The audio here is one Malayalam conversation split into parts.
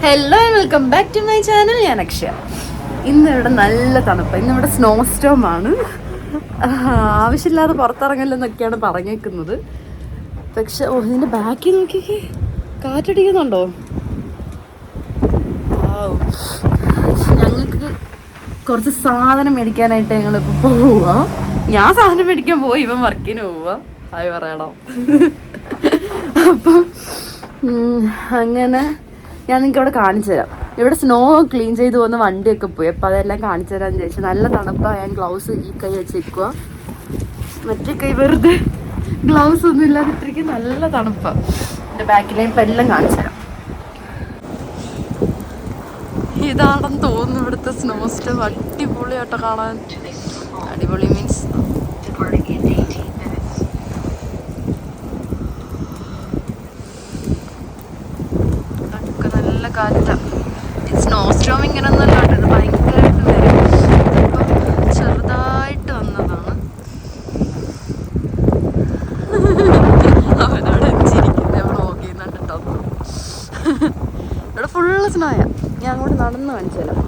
Hello and welcome back to my channel. ഞാൻ അക്ഷയ. ഇന്നിവിടെ നല്ല തണുപ്പ്. ഇന്നിവിടെ സ്നോ സ്റ്റോം ആണ്. ആവശ്യമില്ലാതെ പുറത്തിറങ്ങലെന്നൊക്കെയാണ് പറഞ്ഞേക്കുന്നത്. പക്ഷെ ഇതിൻ്റെ ബാക്കിൽ നോക്കിക്കേ, കാറ്റടിക്കുന്നുണ്ടോ? ഞങ്ങൾക്ക് കുറച്ച് സാധനം മേടിക്കാനായിട്ട് ഞങ്ങളിപ്പോൾ പോവുക. ഞാൻ സാധനം മേടിക്കാൻ പോയി, ഇവൻ വർക്കിന് പോവുക. ഹായ് പറയണം. അപ്പം അങ്ങനെ ഞാൻ നിങ്ങൾക്ക് ഇവിടെ കാണിച്ചു തരാം. ഇവിടെ സ്നോ ക്ലീൻ ചെയ്ത് പോകുന്ന വണ്ടിയൊക്കെ പോയി. അപ്പോൾ അതെല്ലാം കാണിച്ചു തരാമെന്ന് ചോദിച്ചാൽ നല്ല തണുപ്പാണ്. ഞാൻ ഗ്ലൗസ് ഈ കൈ വെച്ചേക്കുക, മറ്റേ കൈ വെറുതെ ഗ്ലൗസ് ഒന്നും ഇല്ലാതിട്ടിരിക്കും. നല്ല തണുപ്പാണ്. എൻ്റെ ബാക്കിലെ ഇപ്പം എല്ലാം കാണിച്ചു തരാം. ഇതാണെന്ന് തോന്നുന്നു ഇവിടുത്തെ സ്നോ സ്റ്റോം. അടിപൊളിയാട്ടോ കാണാൻ. അടിപൊളി മീൻസ് നല്ല കാറ്റാണ്. സ്നോ സ്റ്റോം ഇങ്ങനെ ഒന്നല്ല കേട്ടോ, ഇത് ഭയങ്കരമായിട്ട് വരും. ഇപ്പം ചെറുതായിട്ട് വന്നതാണ്. അവനവിടെ ചിരിക്കുന്നത് വ്ളോഗ് ചെയ്യുന്നുണ്ട് കേട്ടോ. ഇവിടെ ഫുള്ള് സ്നോയ. ഞാൻ അങ്ങോട്ട് നടന്ന് കാണിച്ചു തരാം.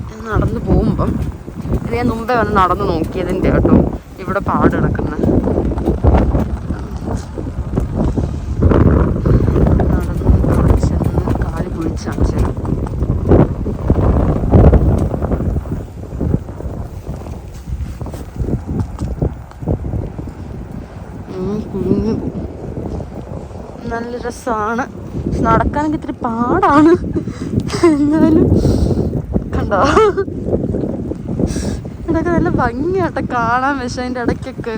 ഞാൻ നടന്ന് പോകുമ്പം ഇത് ഞാൻ മുമ്പേ വന്ന് നടന്ന് നോക്കിയതിൻ്റെ കേട്ടോ ഇവിടെ പാട് കിടക്കുന്നത്. നല്ല രസമാണ്. നടക്കാനൊക്കെ ഇത്തിരി പാടാണ്, എന്നാലും കണ്ടോ ഇവിടെയൊക്കെ നല്ല ഭംഗിയാട്ടോ കാണാൻ. പക്ഷെ അതിൻ്റെ ഇടയ്ക്കൊക്കെ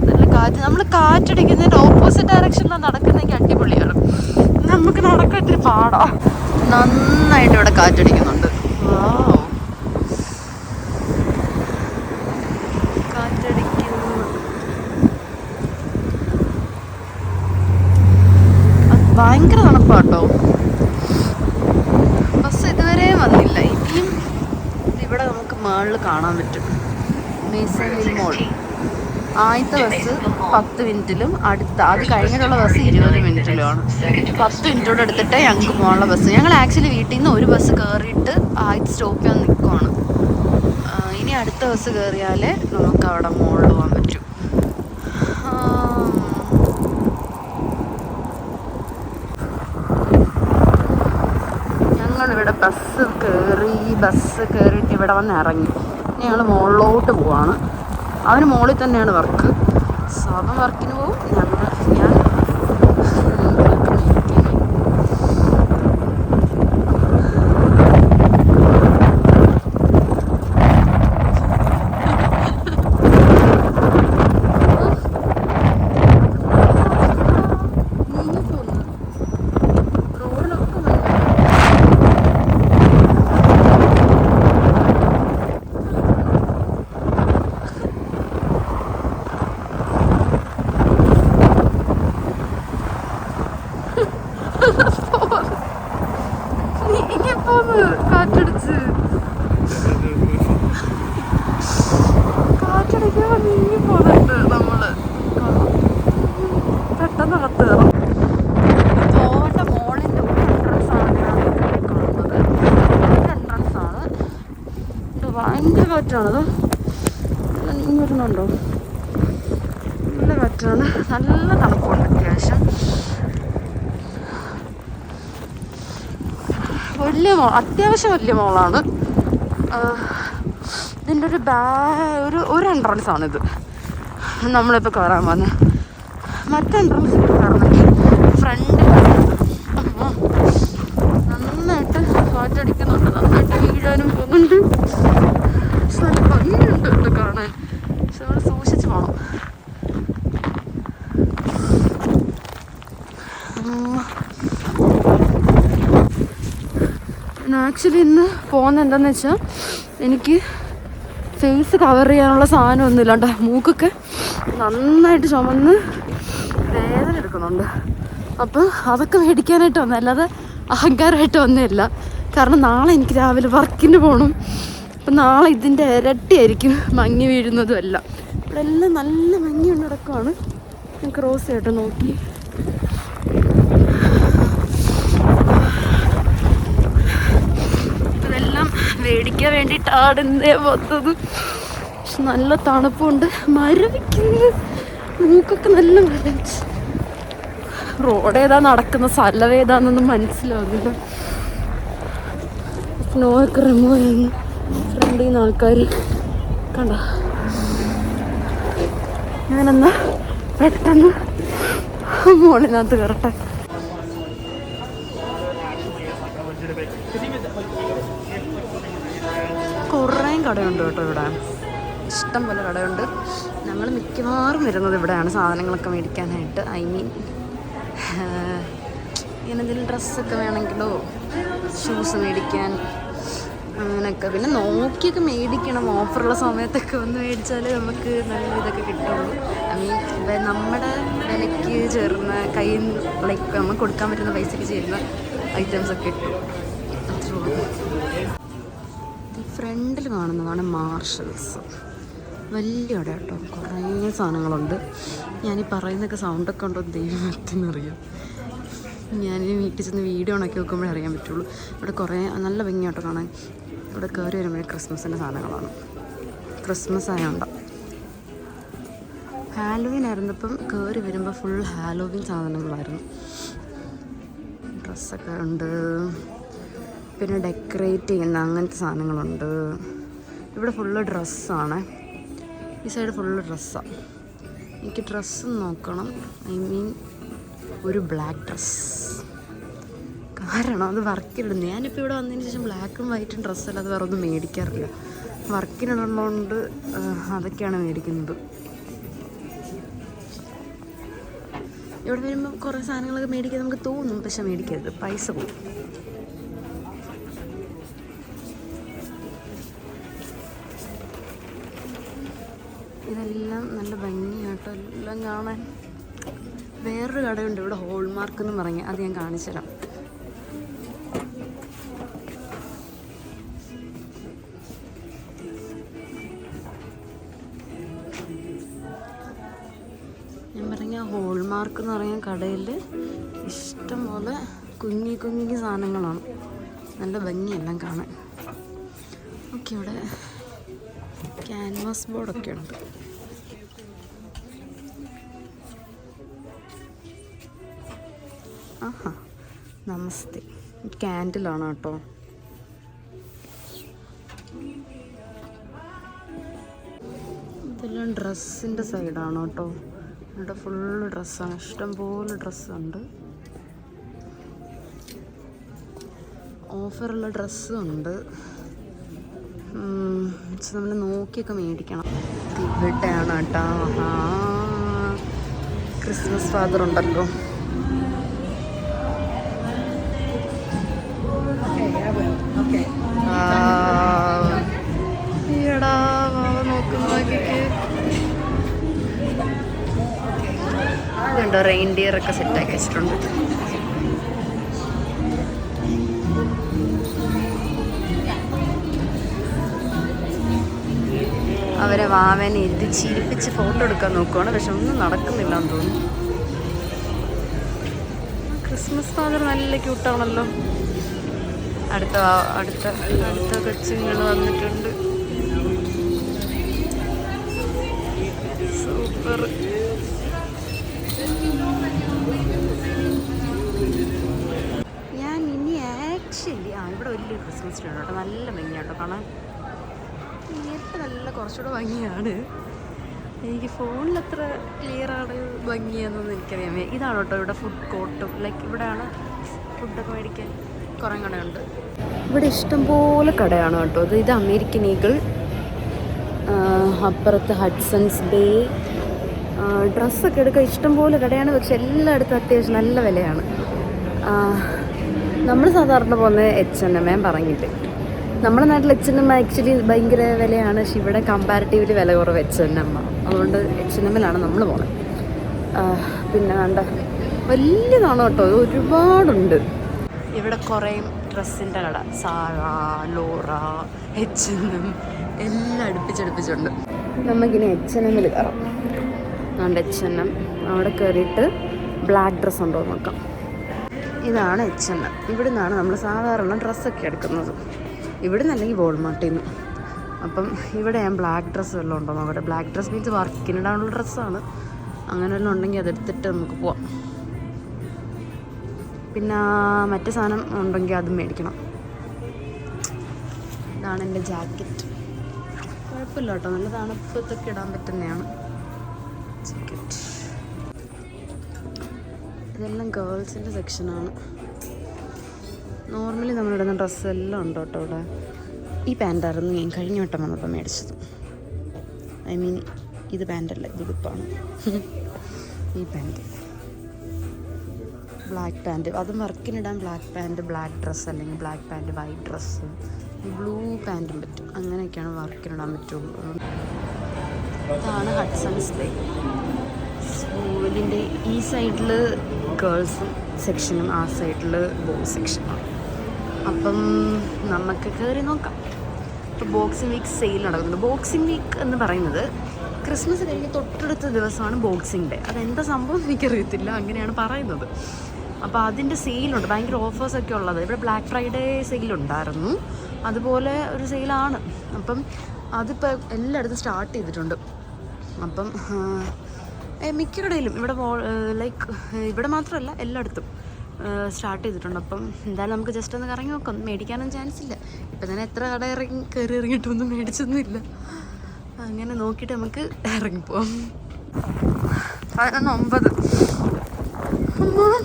നല്ല കാറ്റ്. നമ്മൾ കാറ്റടിക്കുന്നതിൻ്റെ ഓപ്പോസിറ്റ് ഡയറക്ഷനിലാണ് നടക്കുന്നതെങ്കിൽ അടിപൊളിയാണ്. നമുക്ക് നടക്കാൻ ഇത്തിരി പാടാ. നന്നായിട്ട് ഇവിടെ കാറ്റടിക്കുന്നുണ്ട്. ഭയങ്കര തണുപ്പാട്ടോ. ബസ് ഇതുവരെ വന്നില്ല. ഇനിയും ഇവിടെ നമുക്ക് മുകളിൽ കാണാൻ പറ്റും. മേസൺ ഹിൽ മോൾ. ആദ്യത്തെ ബസ് 10 മിനിറ്റിലും അത് കഴിഞ്ഞിട്ടുള്ള ബസ് 20 മിനിറ്റിലുമാണ്. 10 മിനിറ്റോടെ എടുത്തിട്ട് ഞങ്ങൾക്ക് പോകാനുള്ള ബസ്. ഞങ്ങൾ ആക്ച്വലി വീട്ടിൽ നിന്ന് ഒരു ബസ് കയറിയിട്ട് ആദ്യത്തെ സ്റ്റോപ്പിൽ വന്ന് നിൽക്കുവാണ്. ഇനി അടുത്ത ബസ് കയറിയാലേ നമുക്ക് അവിടെ മുകളിൽ പോകാൻ പറ്റും. ഇവിടെ ബസ് കയറിയിട്ട് ഇവിടെ വന്ന് ഇറങ്ങി. ഇനി ഞങ്ങൾ മുകളിലോട്ട് പോവാണ്. അവന് മുകളിൽ തന്നെയാണ് വർക്ക്. അവൻ വർക്കിന് പോവും, ഞാൻ കാറ്റടിക്കാൻ നീങ്ങി പോന്നിട്ട് നമ്മള് പെട്ടെന്ന് അകത്ത് കയറും. പോവട്ടെ. മോളിൻ്റെ ഒരു എൻട്രൻസ് ആണ് കാണുന്നത്. എൻട്രൻസ് ആണ്. ഇത് ഭയങ്കര കാറ്റാണത്. നീങ്ങി വരുന്നുണ്ടോ? നല്ല കാറ്റാണ്. നല്ല തണുപ്പുണ്ട് അത്യാവശ്യം. അത്യാവശ്യം വലിയ മോളാണ്. ഇതിൻ്റെ ഒരു എൻട്രൻസ് ആണിത് നമ്മളിപ്പോൾ കയറാൻ വന്നത്. മറ്റേ എൻട്രൻസ് കയറണമെങ്കിൽ ഫ്രണ്ട് നന്നായിട്ട് കാറ്റടിക്കുന്നുണ്ട്. നന്നായിട്ട് വീഴാനും പോകുന്നുണ്ട്. പക്ഷെ നല്ല ഭംഗിയുണ്ട് ഇത് കാണാൻ. പക്ഷെ നമ്മൾ സൂക്ഷിച്ച് പോകണം. ആക്ച്വലി ഇന്ന് പോകുന്നത് എന്താണെന്ന് വെച്ചാൽ എനിക്ക് ഫേസ് കവർ ചെയ്യാനുള്ള സാധനമൊന്നുമില്ല കേട്ടോ. മൂക്കൊക്കെ നന്നായിട്ട് ചുമന്ന് വേദന എടുക്കുന്നുണ്ട്. അപ്പം അതൊക്കെ മേടിക്കാനായിട്ട് വന്നത്, അല്ലാതെ അഹങ്കാരമായിട്ട് വന്നതല്ല. കാരണം നാളെ എനിക്ക് രാവിലെ വർക്കിന് പോകണം. അപ്പം നാളെ ഇതിൻ്റെ ഇരട്ടിയായിരിക്കും മഞ്ഞ് വീഴുന്നതും എല്ലാം. ഇവിടെ എല്ലാം നല്ല മഞ്ഞ് നടക്കുവാണ്. ഞാൻ ക്രോസ് ചെയ്യട്ടെ നോക്കി. വേണ്ടിയിട്ടാണ് വന്നത്. പക്ഷെ നല്ല തണുപ്പുണ്ട്, മരവിക്കുന്നു, മൂക്കൊക്കെ നല്ല മരവിച്ച്. റോഡ് ഏതാ, നടക്കുന്ന സ്ഥലം ഏതാന്നൊന്നും മനസ്സിലാവുന്നില്ല. സ്നോ ഒക്കെ റിമൂവ് ചെയ്യുന്നു. ഫ്രണ്ടിൽ നിന്ന് ആൾക്കാർ കണ്ട. ഞാനെന്നാ പെട്ടെന്ന് മോളിനകത്ത് കയറട്ടെ. കുറേ കടയുണ്ട് കേട്ടോ ഇവിടെ, ഇഷ്ടം പോലെ കടയുണ്ട്. ഞങ്ങൾ മിക്കവാറും വരുന്നത് ഇവിടെയാണ് സാധനങ്ങളൊക്കെ മേടിക്കാനായിട്ട്. ഐ മീൻ ഇങ്ങനെ എന്തെങ്കിലും ഡ്രസ്സൊക്കെ വേണമെങ്കിലോ ഷൂസ് മേടിക്കാൻ അങ്ങനെയൊക്കെ. പിന്നെ നോക്കിയൊക്കെ മേടിക്കണം, ഓഫറുള്ള സമയത്തൊക്കെ വന്ന് മേടിച്ചാൽ നമുക്ക് നല്ല ഇതൊക്കെ കിട്ടുള്ളൂ. ഐ മീൻ നമ്മുടെ വിലയ്ക്ക് ചേർന്ന കയ്യിൽ ലൈക്ക് നമുക്ക് കൊടുക്കാൻ പറ്റുന്ന പൈസയ്ക്ക് ചേരുന്ന ഐറ്റംസൊക്കെ കിട്ടും. അത്രേ ഉള്ളൂ. ഫ്രണ്ടിൽ കാണുന്നതാണ് മാർഷൽസ്. വലിയ കട കേട്ടോ, കുറേ സാധനങ്ങളുണ്ട്. ഞാനീ പറയുന്നൊക്കെ സൗണ്ടൊക്കെ ഉണ്ടോ ദൈവത്തിനറിയാം. ഞാനിനി വീട്ടിൽ ചെന്ന് വീഡിയോ ഉണക്കി നോക്കുമ്പോഴേ അറിയാൻ പറ്റുള്ളൂ. ഇവിടെ കുറേ നല്ല ഭംഗിയാട്ടോ കാണാൻ. ഇവിടെ കയറി വരുമ്പോഴേ ക്രിസ്മസിൻ്റെ സാധനങ്ങളാണ്. ക്രിസ്മസ് ആയതുകൊണ്ട് ഹാലോവീൻ ആയിരുന്നപ്പം കയറി വരുമ്പോൾ ഫുൾ ഹാലോവീൻ സാധനങ്ങളായിരുന്നു. ഡ്രസ്സൊക്കെ ഉണ്ട്, പിന്നെ ഡെക്കറേറ്റ് ചെയ്യുന്ന അങ്ങനത്തെ സാധനങ്ങളുണ്ട്. ഇവിടെ ഫുള്ള് ഡ്രസ്സാണ്, ഈ സൈഡ് ഫുള്ള് ഡ്രസ്സാണ്. എനിക്ക് ഡ്രസ്സ് നോക്കണം, ഐ മീൻ ഒരു ബ്ലാക്ക് ഡ്രസ്സ്. കാരണം അത് വർക്കിനിടുന്നു. ഞാനിപ്പോൾ ഇവിടെ വന്നതിന് ശേഷം ബ്ലാക്കും വൈറ്റും ഡ്രസ്സല്ലാതെ വേറെ ഒന്നും മേടിക്കാറില്ല. വർക്കിനിടുന്നതുകൊണ്ട് അതൊക്കെയാണ് മേടിക്കുന്നത്. ഇവിടെ വരുമ്പോൾ കുറേ സാധനങ്ങളൊക്കെ മേടിക്കാൻ നമുക്ക് തോന്നും, പക്ഷെ മേടിക്കരുത്, പൈസ പോകും. ഇതെല്ലാം നല്ല ഭംഗിയാട്ടോ എല്ലാം കാണാൻ. വേറൊരു കടയുണ്ട് ഇവിടെ, ഹോൾമാർക്ക് എന്ന് പറഞ്ഞ്, അത് ഞാൻ കാണിച്ചു തരാം. ഞാൻ പറഞ്ഞ ഹോൾമാർക്ക് എന്ന് പറയുന്ന കടയിൽ ഇഷ്ടംപോലെ കുഞ്ഞി കുഞ്ഞി സാധനങ്ങളാണ്, നല്ല ഭംഗിയെല്ലാം കാണാൻ. ഓക്കെ, ഇവിടെ ക്യാൻവാസ് ബോർഡൊക്കെ ഉണ്ട്. ആഹാ, നമസ്തേ. ക്യാൻഡിലാണ് കേട്ടോ. ഇതെല്ലാം ഡ്രസ്സിൻ്റെ സൈഡാണ് കേട്ടോ. ഇവിടെ ഫുള്ള് ഡ്രസ്സാണ്, ഇഷ്ടംപോലെ ഡ്രസ്സുണ്ട്. ഓഫറുള്ള ഡ്രസ്സും ഉണ്ട്. നമ്മൾ നോക്കിയൊക്കെ മേടിക്കണം. ഇവിടെയാണ് കേട്ടോ. ക്രിസ്മസ് ഫാദർ ഉണ്ടല്ലോ. ഈടാ നോക്കുന്നതൊക്കെ ഇതുണ്ടോ, റെയിൻഡിയർ ഒക്കെ സെറ്റാക്കി വെച്ചിട്ടുണ്ട്. അവരെ വാവനെ ഇരുത്തി ചിരിപ്പിച്ച് ഫോട്ടോ എടുക്കാൻ നോക്കുവാണ്, പക്ഷെ ഒന്നും നടക്കുന്നില്ല എന്ന് തോന്നുന്നു. ക്രിസ്മസ് ഫാദർ നല്ല ക്യൂട്ടാണല്ലോ. അടുത്ത കൊച്ചുങ്ങൾ വന്നിട്ടുണ്ട്. സൂപ്പർ. ഞാൻ ഇനി ആക്ച്വലി ഇവിടെ വലിയ ക്രിസ്മസ് ട്രീ ഉണ്ട് കേട്ടോ, നല്ല ഭംഗിയാട്ടോ കാണാൻ. നേരിട്ട് നല്ല കുറച്ചുകൂടെ ഭംഗിയാണ്. എനിക്ക് ഫോണിൽ അത്ര ക്ലിയറാണ് ഭംഗിയാണെന്നൊന്നും എനിക്കറിയാൻ വയ്യ. ഇതാണ് കേട്ടോ ഇവിടെ ഫുഡ് കോർട്ടും, ലൈക്ക് ഇവിടെയാണ് ഫുഡൊക്കെ മേടിക്കാൻ കുറേ കടയുണ്ട്. ഇവിടെ ഇഷ്ടംപോലെ കടയാണ് കേട്ടോ. ഇത് അമേരിക്കൻ ഈഗിൾ, അപ്പുറത്ത് ഹഡ്സൺസ് ബേ. ഡ്രസ്സൊക്കെ എടുക്കാൻ ഇഷ്ടംപോലെ കടയാണ്, പക്ഷെ എല്ലായിടത്തും അത്യാവശ്യം നല്ല വിലയാണ്. നമ്മൾ സാധാരണ പോകുന്നത് H&M ഞാൻ പറഞ്ഞിട്ട്. നമ്മുടെ നാട്ടിൽ H&M ആക്ച്വലി ഭയങ്കര വിലയാണ്, പക്ഷെ ഇവിടെ കമ്പാരിറ്റീവ്ലി വില കുറവ് H&M. അതുകൊണ്ട് H&Mലാണ് നമ്മൾ പോകുന്നത്. പിന്നെ കണ്ട വലിയതാണ് കേട്ടോ, ഒരുപാടുണ്ട്. ഇവിടെ കുറേ ഡ്രസ്സിൻ്റെ കട, സാര, ലോറ, H&M എല്ലാം അടുപ്പിച്ചടുപ്പിച്ചുണ്ട്. നമുക്കിനി H&Mൽ കയറാം. അതുകൊണ്ട് H&M അവിടെ കയറിയിട്ട് ബ്ലാക്ക് ഡ്രസ്സ് ഉണ്ടോ നോക്കാം. ഇതാണ് H&M. ഇവിടെ നിന്നാണ് നമ്മൾ സാധാരണ ഡ്രസ്സൊക്കെ എടുക്കുന്നത്. ഇവിടെ നിന്നല്ലെങ്കിൽ വോൾമാർട്ടിൽ നിന്ന്. അപ്പം ഇവിടെ ഞാൻ ബ്ലാക്ക് ഡ്രസ്സ് വല്ലതും ഉണ്ടോ നോക്കട്ടെ. ബ്ലാക്ക് ഡ്രസ്സ് മീൻസ് വർക്കിനിടാനുള്ള ഡ്രസ്സാണ്. അങ്ങനെ വല്ലതും ഉണ്ടെങ്കിൽ അതെടുത്തിട്ട് നമുക്ക് പോവാം. പിന്നെ മറ്റേ സാധനം ഉണ്ടെങ്കിൽ അതും മേടിക്കണം. ഇതാണ് എൻ്റെ ജാക്കറ്റ്. കുഴപ്പമില്ല കേട്ടോ, നല്ല തണുപ്പത്തൊക്കെ ഇടാൻ പറ്റുന്നതാണ് ജാക്കറ്റ്. ഇതെല്ലാം ഗേൾസിൻ്റെ സെക്ഷനാണ്. നോർമലി നമ്മളിടുന്ന ഡ്രസ്സെല്ലാം ഉണ്ട് കേട്ടോ ഇവിടെ. ഈ പാൻറ്റായിരുന്നു ഞാൻ കഴിഞ്ഞ വട്ടം വന്നപ്പോൾ മേടിച്ചത്. ഐ മീൻ ഇത് പാൻറ്റല്ല, ഇത് ഉടുപ്പാണ്. ഈ പാൻറ്റ് ബ്ലാക്ക് പാൻറ്റ്, അതും വർക്കിനിടാൻ ബ്ലാക്ക് പാൻറ്റ്, ബ്ലാക്ക് ഡ്രസ്സ്, അല്ലെങ്കിൽ black pant white dress, blue പാൻറ്റും പറ്റും. അങ്ങനെയൊക്കെയാണ് വർക്കിനിടാൻ പറ്റുള്ളൂ. ഇതാണ് ഹഡ്സൺസ് ബേ. ഇതിൻ്റെ ഈ സൈഡിൽ ഗേൾസും സെക്ഷനും ആ സൈഡിൽ ബോയ്സ് സെക്ഷനുമാണ്. അപ്പം നമുക്ക് കയറി നോക്കാം. ഇപ്പോൾ ബോക്സിംഗ് വീക്ക് സെയിൽ നടക്കുന്നുണ്ട്. ബോക്സിംഗ് വീക്ക് എന്ന് പറയുന്നത് ക്രിസ്മസ് കഴിഞ്ഞ് തൊട്ടടുത്ത ദിവസമാണ് ബോക്സിംഗ് ഡേ. അതെന്താ സംഭവം എനിക്കറിയത്തില്ല, അങ്ങനെയാണ് പറയുന്നത്. അപ്പോൾ അതിൻ്റെ സെയിലുണ്ട്, ഭയങ്കര ഓഫേഴ്സൊക്കെ ഉള്ളത്. ഇവിടെ ബ്ലാക്ക് ഫ്രൈഡേ സെയിലുണ്ടായിരുന്നു, അതുപോലെ ഒരു സെയിലാണ്. അപ്പം അതിപ്പോൾ എല്ലായിടത്തും സ്റ്റാർട്ട് ചെയ്തിട്ടുണ്ട്. അപ്പം മിക്ക കടയിലും ഇവിടെ ലൈക്ക് ഇവിടെ മാത്രമല്ല എല്ലായിടത്തും സ്റ്റാർട്ട് ചെയ്തിട്ടുണ്ട്. അപ്പം എന്തായാലും നമുക്ക് ജസ്റ്റ് ഒന്ന് കറങ്ങി നോക്കാം. മേടിക്കാനൊന്നും ചാൻസ് ഇല്ല. ഇപ്പം തന്നെ എത്ര കട കയറി ഇറങ്ങിയിട്ടൊന്നും മേടിച്ചൊന്നുമില്ല. അങ്ങനെ നോക്കിയിട്ട് നമുക്ക് ഇറങ്ങിപ്പോവാം. 11:09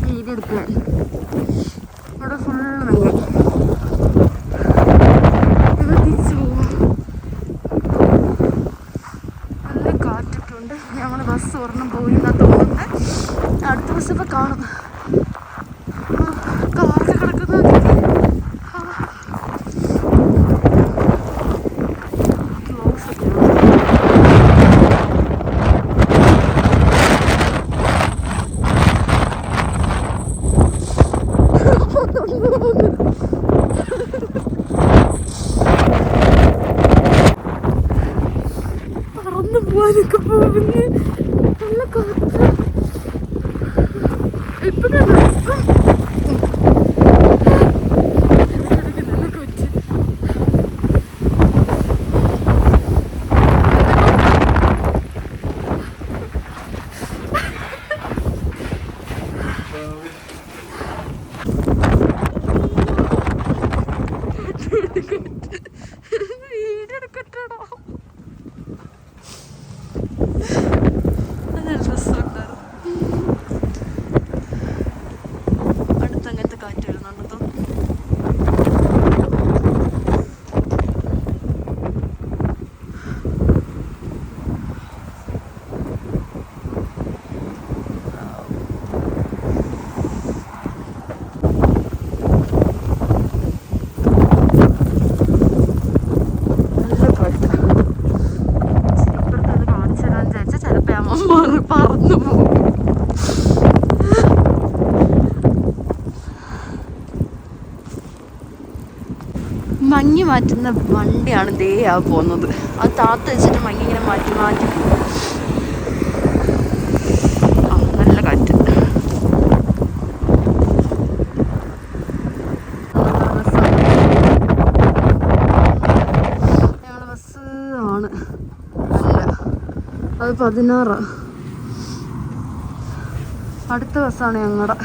വീഡിയോ എടുക്കാൻ ഇവിടെ ഫുള്ള് നല്ല തിരിച്ചു പോവാം. നല്ല കാറ്റിട്ടുണ്ട്. ഞങ്ങൾ ബസ് ഒരെണ്ണം പോയി എന്നാ തോന്നുന്നത്. അടുത്ത ബസ് ഇപ്പോൾ കാണും. കാറിൽ കിടക്കുന്നത് പറന്നു പോവാനൊക്കെ പോകുന്നു. നല്ല കാറ്റ്. ഇപ്പം വീടെടുക്കട്ടോ. അതൊരു രസമുണ്ടായിരുന്നു. അടുത്തങ്ങനത്തെ കാറ്റ് വരുന്നുണ്ടോ? പറന്നു പോകും. മഞ്ഞ് മാറ്റുന്ന വണ്ടിയാണ് ദേ ആ പോകുന്നത്. അത് താത്ത് വെച്ചിട്ട് മഞ്ഞ് ഇങ്ങനെ മാറ്റി മാറ്റി. നല്ല കാറ്റ്. ഞങ്ങളുടെ ബസ് ആണ്. അല്ല, അത് 16. അടുത്ത ബസ്സാണ് ഞങ്ങളുടെ.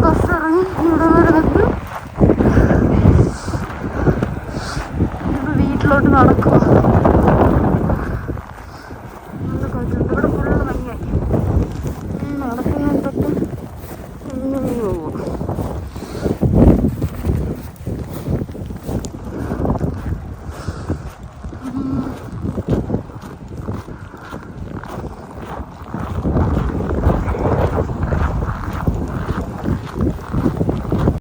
ബസ് ഇറങ്ങി ഇവിടെ വരെ വന്ന് വീട്ടിലോട്ട് നടക്കുക. നല്ല കാറ്റുണ്ട്. ഇവിടെ ഫുള്ള് മഞ്ഞായി. നടക്കുന്നിടത്തും ഇങ്ങനെ പോകും.